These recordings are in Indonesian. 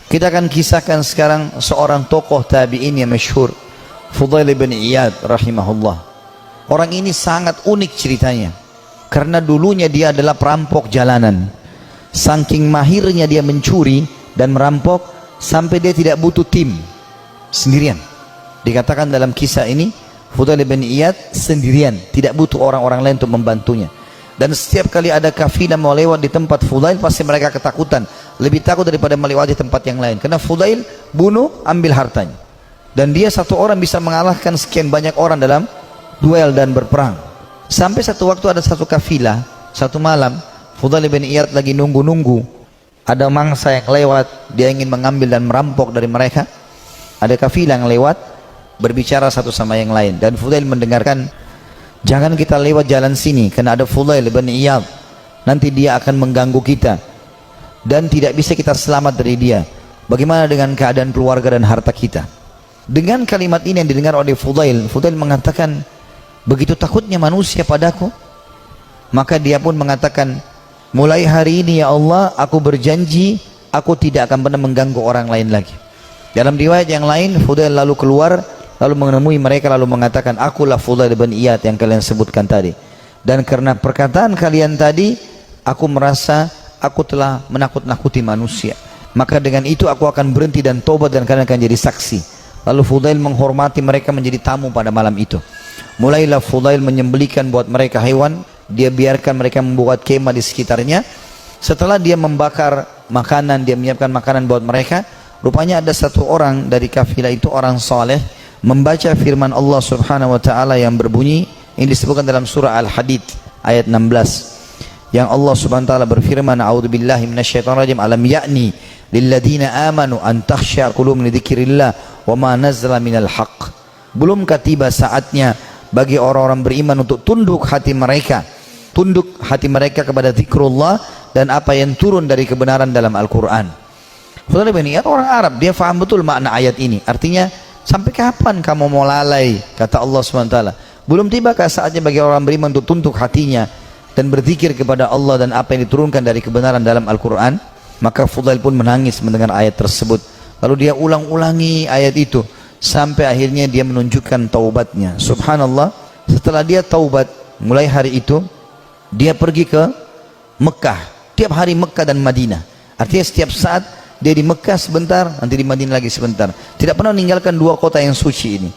Kita akan kisahkan sekarang seorang tokoh tabi'in yang masyhur, Fudail bin Iyad rahimahullah. Orang ini sangat unik ceritanya, karena dulunya dia adalah perampok jalanan. Saking mahirnya dia mencuri dan merampok sampai dia tidak butuh tim, sendirian. Dikatakan dalam kisah ini, Fudail bin Iyad sendirian, tidak butuh orang-orang lain untuk membantunya. Dan setiap kali ada kafilah mau lewat di tempat Fudail, pasti mereka ketakutan, lebih takut daripada melewati tempat yang lain, karena Fudail bunuh, ambil hartanya, dan dia satu orang bisa mengalahkan sekian banyak orang dalam duel dan berperang. Sampai satu waktu ada satu kafilah, satu malam Fudail bin Iyad lagi nunggu-nunggu, ada mangsa yang lewat, dia ingin mengambil dan merampok dari mereka. Ada kafilah yang lewat, berbicara satu sama yang lain, dan Fudail mendengarkan, jangan kita lewat jalan sini, karena ada Fudail bin Iyad, nanti dia akan mengganggu kita dan tidak bisa kita selamat dari dia. Bagaimana dengan keadaan keluarga dan harta kita? Dengan kalimat ini yang didengar oleh Fudail, Fudail mengatakan, begitu takutnya manusia padaku, maka dia pun mengatakan, mulai hari ini ya Allah, aku berjanji aku tidak akan pernah mengganggu orang lain lagi. Dalam riwayat yang lain, Fudail lalu keluar, lalu menemui mereka, lalu mengatakan, akulah Fudail bin Iyad yang kalian sebutkan tadi, dan karena perkataan kalian tadi, aku merasa aku telah menakut-nakuti manusia, maka dengan itu aku akan berhenti dan tobat, dan kalian akan jadi saksi. Lalu Fudail menghormati mereka menjadi tamu pada malam itu. Mulailah Fudail menyembelihkan buat mereka hewan, dia biarkan mereka membuat kemah di sekitarnya. Setelah dia membakar makanan, dia menyiapkan makanan buat mereka. Rupanya ada satu orang dari kafilah itu, orang saleh, membaca firman Allah subhanahu wa ta'ala yang berbunyi, ini disebutkan dalam surah Al-Hadid ayat 16, yang Allah subhanahu wa ta'ala berfirman, a'udzubillahi minasyaitonirrajim, alam ya'ni lilladina amanu an takhsha qulubuhum li dzikrillah wa ma nazala minal haqq. Belumkah tiba saatnya bagi orang-orang beriman untuk tunduk hati mereka kepada zikrullah dan apa yang turun dari kebenaran dalam Al-Quran. Fudail bin Iyad orang Arab, dia faham betul makna ayat ini. Artinya, sampai kapan kamu mau lalai, kata Allah SWT. Belum tibakah saatnya bagi orang beriman untuk tunduk hatinya dan berzikir kepada Allah dan apa yang diturunkan dari kebenaran dalam Al-Quran? Maka Fudail pun menangis mendengar ayat tersebut. Lalu dia ulang-ulangi ayat itu sampai akhirnya dia menunjukkan taubatnya. Subhanallah, setelah dia taubat, mulai hari itu dia pergi ke Mekah, tiap hari Mekah dan Madinah. Artinya setiap saat dia di Mekah sebentar, nanti di Madinah lagi sebentar, tidak pernah meninggalkan dua kota yang suci ini.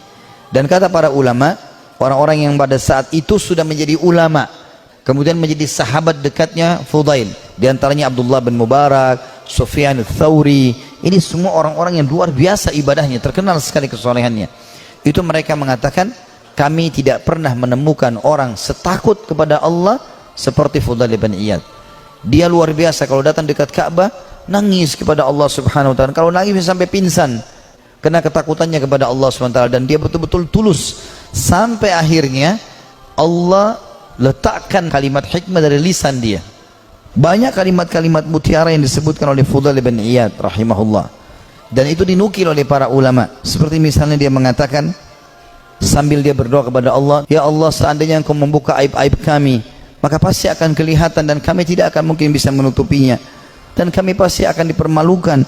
Dan kata para ulama, orang-orang yang pada saat itu sudah menjadi ulama, kemudian menjadi sahabat dekatnya Fudail, di antaranya Abdullah bin Mubarak, Sufyan ats-Tsauri, ini semua orang-orang yang luar biasa ibadahnya, terkenal sekali kesolehannya. Itu mereka mengatakan, kami tidak pernah menemukan orang setakut kepada Allah seperti Fudail bin Iyad. Dia luar biasa, kalau datang dekat Ka'bah nangis kepada Allah subhanahu wa ta'ala, kalau nangis sampai pingsan karena ketakutannya kepada Allah subhanahu wa ta'ala, dan dia betul-betul tulus. Sampai akhirnya Allah letakkan kalimat hikmah dari lisan dia. Banyak kalimat-kalimat mutiara yang disebutkan oleh Fudail bin Iyad rahimahullah, dan itu dinukil oleh para ulama. Seperti misalnya dia mengatakan sambil dia berdoa kepada Allah, ya Allah, seandainya engkau membuka aib-aib kami, maka pasti akan kelihatan dan kami tidak akan mungkin bisa menutupinya, dan kami pasti akan dipermalukan.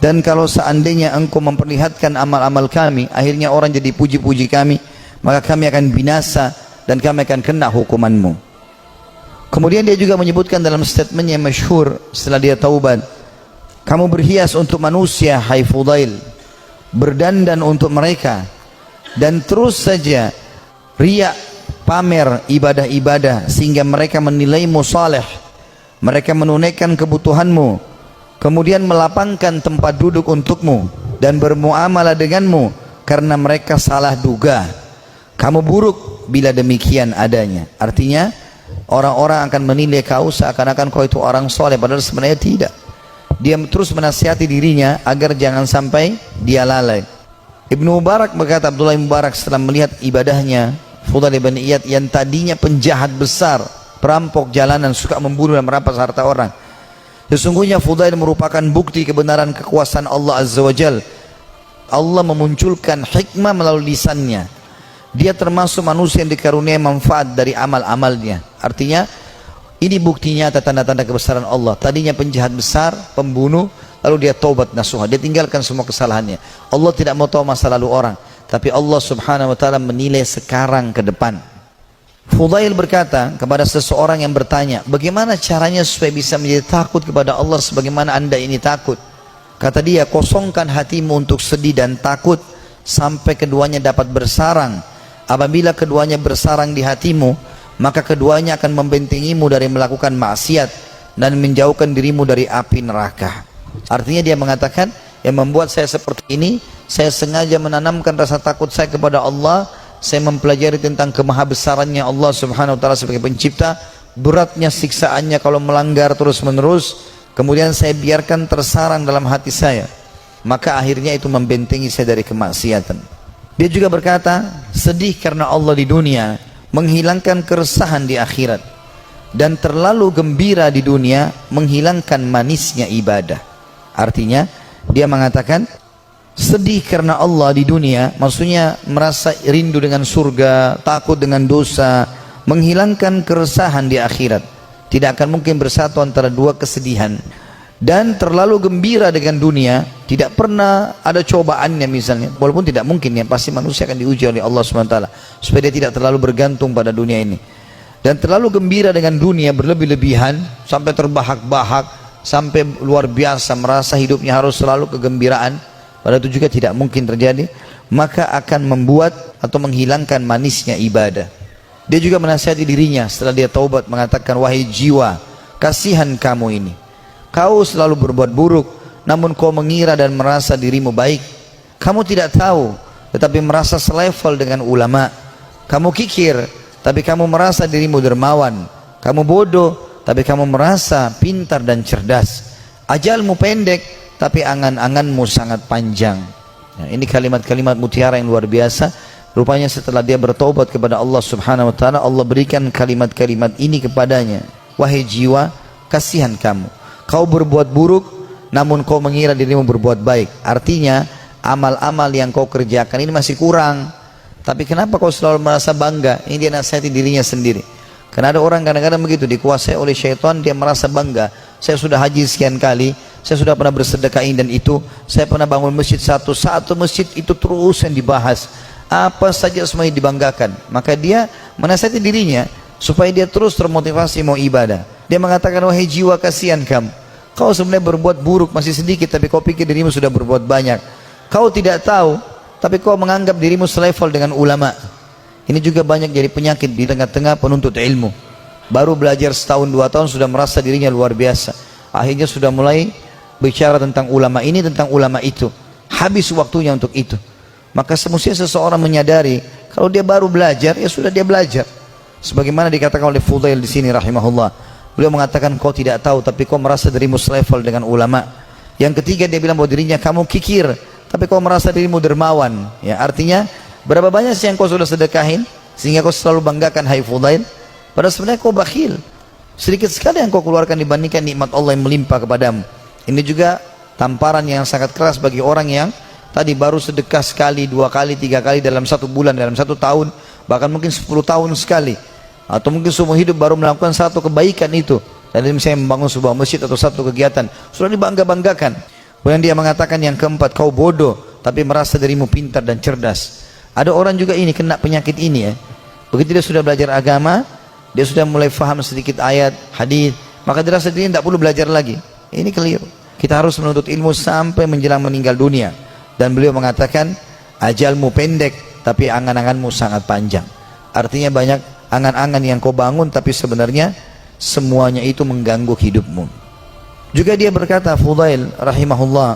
Dan kalau seandainya engkau memperlihatkan amal-amal kami, akhirnya orang jadi puji-puji kami, maka kami akan binasa dan kami akan kena hukumanmu. Kemudian dia juga menyebutkan dalam statementnya yang masyhur setelah dia taubat, kamu berhias untuk manusia hai Fudail, berdandan untuk mereka, dan terus saja riak, pamer ibadah-ibadah sehingga mereka menilaimu saleh. Mereka menunaikan kebutuhanmu, kemudian melapangkan tempat duduk untukmu dan bermuamalah denganmu karena mereka salah duga. Kamu buruk bila demikian adanya. Artinya orang-orang akan menilai kau seakan-akan kau itu orang soleh, padahal sebenarnya tidak. Dia terus menasihati dirinya agar jangan sampai dia lalai. Ibnu Mubarak berkata, Abdullah bin Mubarak setelah melihat ibadahnya Fudail bin Iyad yang tadinya penjahat besar, perampok jalanan, suka membunuh dan merampas harta orang, sesungguhnya Fudail merupakan bukti kebenaran kekuasaan Allah Azza wa Jal. Allah memunculkan hikmah melalui lisannya. Dia termasuk manusia yang dikaruniai manfaat dari amal-amalnya. Artinya ini buktinya tanda-tanda kebesaran Allah. Tadinya penjahat besar, pembunuh, lalu dia taubat nasuha, dia tinggalkan semua kesalahannya. Allah tidak mau tahu masa lalu orang, tapi Allah subhanahu wa ta'ala menilai sekarang ke depan. Fudail berkata kepada seseorang yang bertanya, bagaimana caranya supaya bisa menjadi takut kepada Allah sebagaimana anda ini takut? Kata dia, kosongkan hatimu untuk sedih dan takut sampai keduanya dapat bersarang. Apabila keduanya bersarang di hatimu, maka keduanya akan membentengimu dari melakukan maksiat dan menjauhkan dirimu dari api neraka. Artinya dia mengatakan, yang membuat saya seperti ini, saya sengaja menanamkan rasa takut saya kepada Allah. Saya mempelajari tentang kemahabesarannya Allah subhanahu wa ta'ala sebagai pencipta, beratnya siksaannya kalau melanggar terus menerus, kemudian saya biarkan tersarang dalam hati saya, maka akhirnya itu membentengi saya dari kemaksiatan. Dia juga berkata, sedih karena Allah di dunia menghilangkan keresahan di akhirat, dan terlalu gembira di dunia menghilangkan manisnya ibadah. Artinya dia mengatakan sedih karena Allah di dunia, maksudnya merasa rindu dengan surga, takut dengan dosa, menghilangkan keresahan di akhirat. Tidak akan mungkin bersatu antara dua kesedihan. Dan terlalu gembira dengan dunia, tidak pernah ada cobaannya misalnya, walaupun tidak mungkin ya, pasti manusia akan diuji oleh Allah SWT supaya dia tidak terlalu bergantung pada dunia ini. Dan terlalu gembira dengan dunia berlebih-lebihan sampai terbahak-bahak, sampai luar biasa merasa hidupnya harus selalu kegembiraan, padahal itu juga tidak mungkin terjadi, maka akan membuat atau menghilangkan manisnya ibadah. Dia juga menasihati dirinya setelah dia taubat, mengatakan, wahai jiwa, kasihan kamu ini, kau selalu berbuat buruk, namun kau mengira dan merasa dirimu baik. Kamu tidak tahu, tetapi merasa selevel dengan ulama. Kamu kikir, tapi kamu merasa dirimu dermawan. Kamu bodoh, tapi kamu merasa pintar dan cerdas. Ajalmu pendek, tapi angan-anganmu sangat panjang. Nah, ini kalimat-kalimat mutiara yang luar biasa. Rupanya setelah dia bertaubat kepada Allah subhanahu wa ta'ala, Allah berikan kalimat-kalimat ini kepadanya. Wahai jiwa, kasihan kamu, kau berbuat buruk, namun kau mengira dirimu berbuat baik. Artinya, amal-amal yang kau kerjakan ini masih kurang. Tapi kenapa kau selalu merasa bangga? Ini dia nasihati dirinya sendiri. Karena ada orang kadang-kadang begitu, dikuasai oleh syaitan, dia merasa bangga. Saya sudah haji sekian kali, saya sudah pernah bersedekah ini dan itu, saya pernah bangun masjid satu masjid itu terus yang dibahas. Apa saja semuanya dibanggakan. Maka dia menasihati dirinya supaya dia terus termotivasi mau ibadah. Dia mengatakan, wahai jiwa, kasihan kamu, kau sebenarnya berbuat buruk masih sedikit, tapi kau pikir dirimu sudah berbuat banyak. Kau tidak tahu, tapi kau menganggap dirimu selevel dengan ulama. Ini juga banyak jadi penyakit di tengah-tengah penuntut ilmu. Baru belajar setahun 2 tahun sudah merasa dirinya luar biasa. Akhirnya sudah mulai bicara tentang ulama ini, tentang ulama itu. Habis waktunya untuk itu. Maka semestinya seseorang menyadari, kalau dia baru belajar, ya sudah dia belajar. Sebagaimana dikatakan oleh Fudail di sini rahimahullah. Beliau mengatakan, kau tidak tahu, tapi kau merasa dirimu selevel dengan ulama. Yang ketiga, dia bilang bahwa dirinya, kamu kikir, tapi kau merasa dirimu dermawan. Ya, artinya, berapa banyak sih yang kau sudah sedekahin, sehingga kau selalu banggakan, hai Fudail. Padahal sebenarnya kau bakhil. Sedikit sekali yang kau keluarkan dibandingkan nikmat Allah yang melimpah kepadamu. Ini juga tamparan yang sangat keras bagi orang yang tadi baru sedekah sekali, 2 kali, 3 kali dalam 1 bulan, dalam 1 tahun, bahkan mungkin 10 tahun sekali. Atau mungkin seumur hidup baru melakukan 1 kebaikan itu. Dan misalnya membangun sebuah masjid atau 1 kegiatan, sudah dibangga-banggakan. Kemudian dia mengatakan yang keempat, kau bodoh, tapi merasa dirimu pintar dan cerdas. Ada orang juga ini kena penyakit ini ya. Begitu dia sudah belajar agama, dia sudah mulai faham sedikit ayat, hadis, maka dia rasa dirinya tidak perlu belajar lagi. Ini keliru. Kita harus menuntut ilmu sampai menjelang meninggal dunia. Dan beliau mengatakan, ajalmu pendek, tapi angan-anganmu sangat panjang. Artinya banyak angan-angan yang kau bangun, tapi sebenarnya semuanya itu mengganggu hidupmu. Juga dia berkata, Fudail rahimahullah,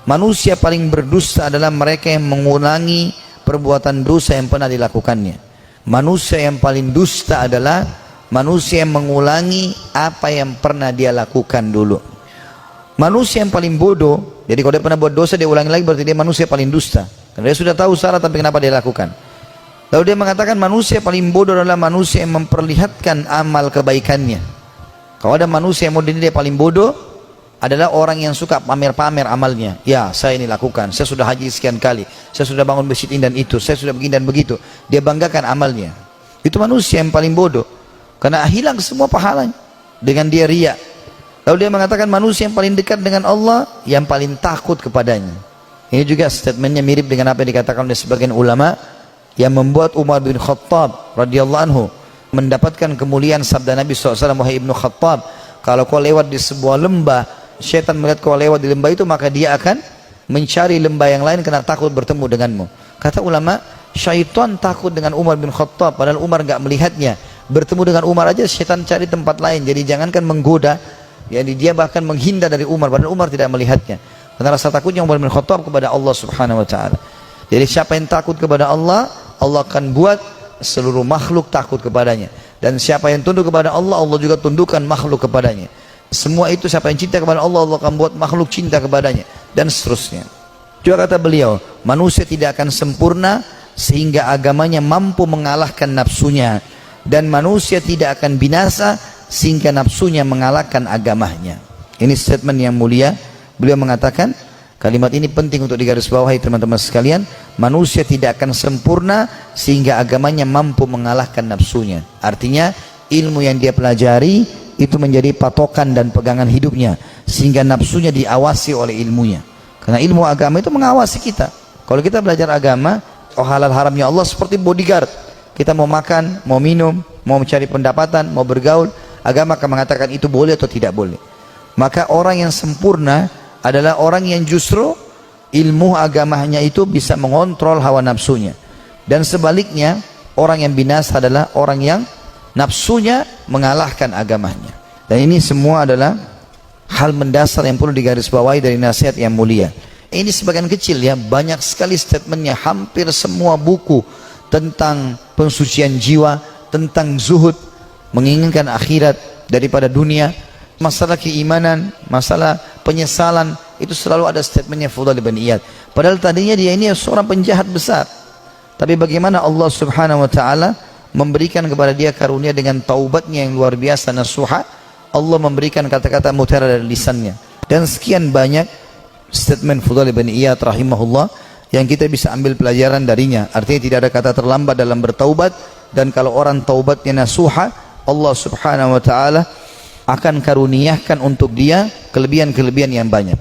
manusia paling berdusta adalah mereka yang mengulangi perbuatan dosa yang pernah dilakukannya. Manusia yang paling dusta adalah manusia yang mengulangi apa yang pernah dia lakukan dulu. Manusia yang paling bodoh, jadi kalau dia pernah buat dosa dia ulangi lagi, berarti dia manusia paling dusta. Karena dia sudah tahu salah, tapi kenapa dia lakukan? Lalu dia mengatakan manusia paling bodoh adalah manusia yang memperlihatkan amal kebaikannya. Kalau ada manusia yang mau dinilai paling bodoh, adalah orang yang suka pamer-pamer amalnya. Ya, saya ini lakukan, saya sudah haji sekian kali, saya sudah bangun masjid ini dan itu, saya sudah begini dan begitu. Dia banggakan amalnya. Itu manusia yang paling bodoh. Karena hilang semua pahalanya dengan dia riya. Lalu dia mengatakan manusia yang paling dekat dengan Allah yang paling takut kepadanya. Ini juga statementnya mirip dengan apa yang dikatakan oleh sebagian ulama yang membuat Umar bin Khattab radhiyallahu anhu mendapatkan kemuliaan sabda Nabi SAW, wahai Ibnu Khattab, kalau kau lewat di sebuah lembah, syaitan melihat kau lewat di lembah itu, maka dia akan mencari lembah yang lain karena takut bertemu denganmu. Kata ulama, syaitan takut dengan Umar bin Khattab, padahal Umar gak melihatnya. Bertemu dengan Umar aja syaitan cari tempat lain, jadi jangankan menggoda, jadi dia bahkan menghindar dari Umar, padahal Umar tidak melihatnya. Karena rasa takutnya Umar bin Khattab kepada Allah subhanahu wa ta'ala. Jadi siapa yang takut kepada Allah, Allah akan buat seluruh makhluk takut kepadanya. Dan siapa yang tunduk kepada Allah, Allah juga tundukkan makhluk kepadanya. Semua itu siapa yang cinta kepada Allah, Allah akan buat makhluk cinta kepadanya. Dan seterusnya. Juga kata beliau, manusia tidak akan sempurna sehingga agamanya mampu mengalahkan nafsunya. Dan manusia tidak akan binasa sehingga nafsunya mengalahkan agamanya. Ini statement yang mulia. Beliau mengatakan, kalimat ini penting untuk digarisbawahi teman-teman sekalian. Manusia tidak akan sempurna sehingga agamanya mampu mengalahkan nafsunya. Artinya ilmu yang dia pelajari itu menjadi patokan dan pegangan hidupnya, sehingga nafsunya diawasi oleh ilmunya. Karena ilmu agama itu mengawasi kita. Kalau kita belajar agama, halal haramnya Allah seperti bodyguard. Kita mau makan, mau minum, mau mencari pendapatan, mau bergaul, agama akan mengatakan itu boleh atau tidak boleh. Maka orang yang sempurna adalah orang yang justru ilmu agamanya itu bisa mengontrol hawa nafsunya. Dan sebaliknya, orang yang binasa adalah orang yang nafsunya mengalahkan agamanya. Dan ini semua adalah hal mendasar yang perlu digarisbawahi dari nasihat yang mulia. Ini sebagian kecil ya, banyak sekali statementnya. Hampir semua buku tentang pensucian jiwa, tentang zuhud, menginginkan akhirat daripada dunia, masalah keimanan, masalah penyesalan, itu selalu ada statementnya Fudail bin Iyad. Padahal tadinya dia ini seorang penjahat besar, tapi bagaimana Allah subhanahu wa ta'ala memberikan kepada dia karunia dengan taubatnya yang luar biasa, nasuha. Allah memberikan kata-kata mutiara dari lisannya. Dan sekian banyak statement Fudail bin Iyad rahimahullah yang kita bisa ambil pelajaran darinya. Artinya tidak ada kata terlambat dalam bertaubat, dan kalau orang taubatnya nasuha, Allah subhanahu wa ta'ala akan karuniakan untuk dia kelebihan-kelebihan yang banyak.